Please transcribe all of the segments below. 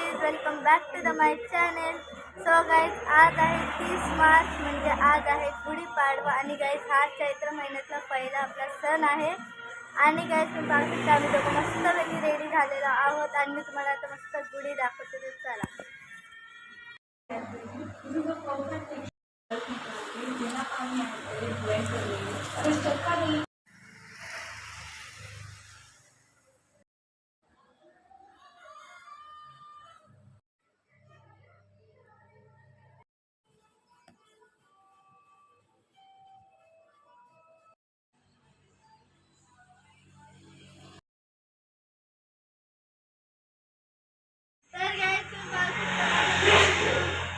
Guys, welcome back to the my channel. So guys, आज आहे 30 मार्च, म्हणजे आज आहे गुढीपाडवा. आणि गाईज, हा चैत्र महिन्यातला पहिला आपला सण आहे. आणि गाईज, तुम्ही पाहू शकता आम्ही दोघं मस्तपैकी रेडी झालेलो आहोत. आणि मी तुम्हाला आता मस्त गुढी दाखवते, तर चला. तर गाईज, तुम्ही पाहू शकता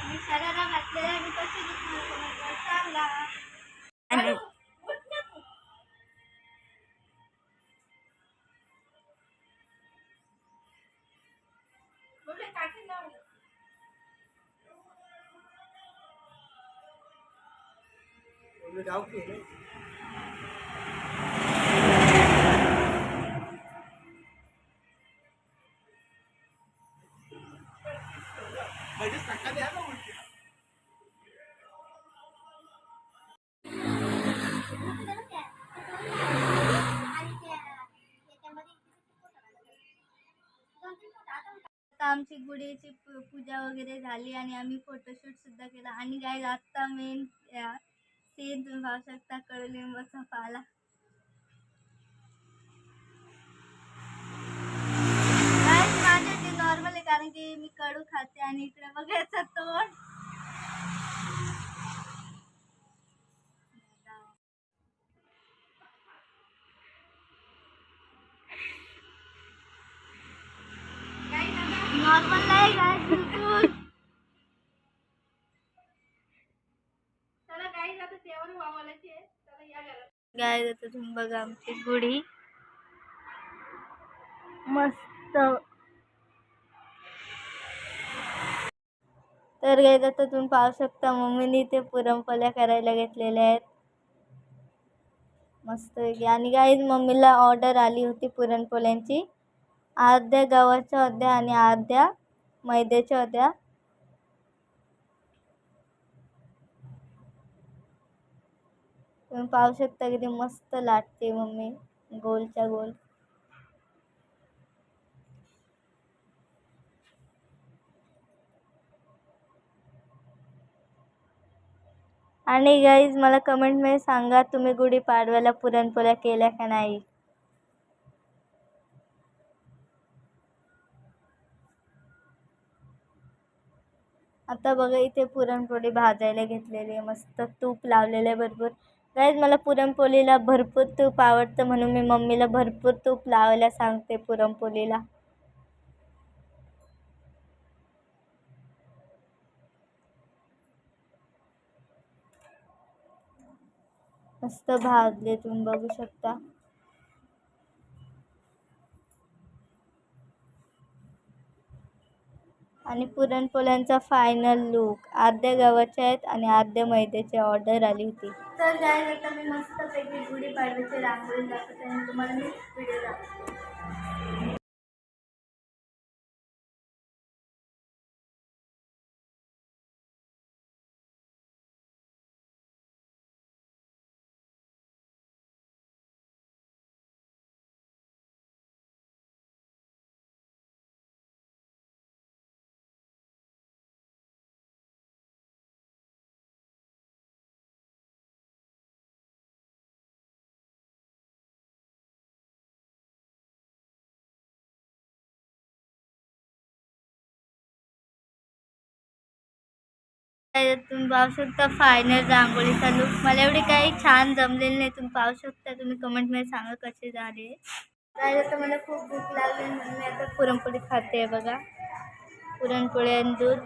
मी शरारा घातलेला. मी कशी दिसणार सांगा. आमची गुढीची पूजा वगैरे झाली आणि आम्ही फोटोशूट सुद्धा केला. आणि गाईज, आत्ता मेन सीन तुम्ही पाहू शकता, कडुलिंबाचा पाला. गाईज, माझे ते नॉर्मल आहे, कारण की मी कडू खाते. आणि इकडे बघायचं तोंड. नॉर्मल नाही गाईज, बिलकुल. गाईज, आता तुम्ही बघा आमची गुढी मस्त. तर गाईज, आता तुम्ही पाहू शकता मम्मीने ते पुरणपोळ्या करायला घेतलेल्या आहेत मस्त. आणि गाईज, मम्मीला ऑर्डर आली होती पुरणपोळ्यांची. अर्ध्या गव्हाच्या होत्या आणि अर्ध्या मैद्याच्या होत्या. तुम्ही पाहू शकता किती मस्त लाटते मम्मी, गोलच्या गोल. आणि गाईज, मला कमेंटमध्ये सांगा तुम्ही गुढीपाडव्याला पुरणपोळ्या केल्या का नाही. आता बघा, इथे पुरणपोळी भाजायला घेतलेली आहे, मस्त तूप लावलेलं आहे भरपूर. गाईज, मला पुरणपोळीला भरपूर तूप आवडतं, म्हणून मी मम्मीला भरपूर तूप लावायला सांगते पुरणपोळीला. मस्त भाजले, तुम्ही बघू शकता. आणि पुरणपोळ्यांचा फायनल लुक, अर्ध्या गव्हाच्या आहेत आणि अर्ध्या मैद्याची ऑर्डर आली होती. तर गाईज, आता मी मस्तपैकी गुढीपाडव्याची रांगोळी दाखवते आणि तुम्हाला मी व्हिडिओ दाखवते. तुम्ही पाहू शकता फायनल रांगोळीचा लुक. मला एवढी काही छान जमलेली नाही, तुम्ही पाहू शकता. तुम्ही कमेंटमध्ये सांगा कसे झाले. काय आता मला खूप भूक लागली म्हणून मी आता पुरणपोळी खाते. बघा, पुरणपोळी आणि दूध.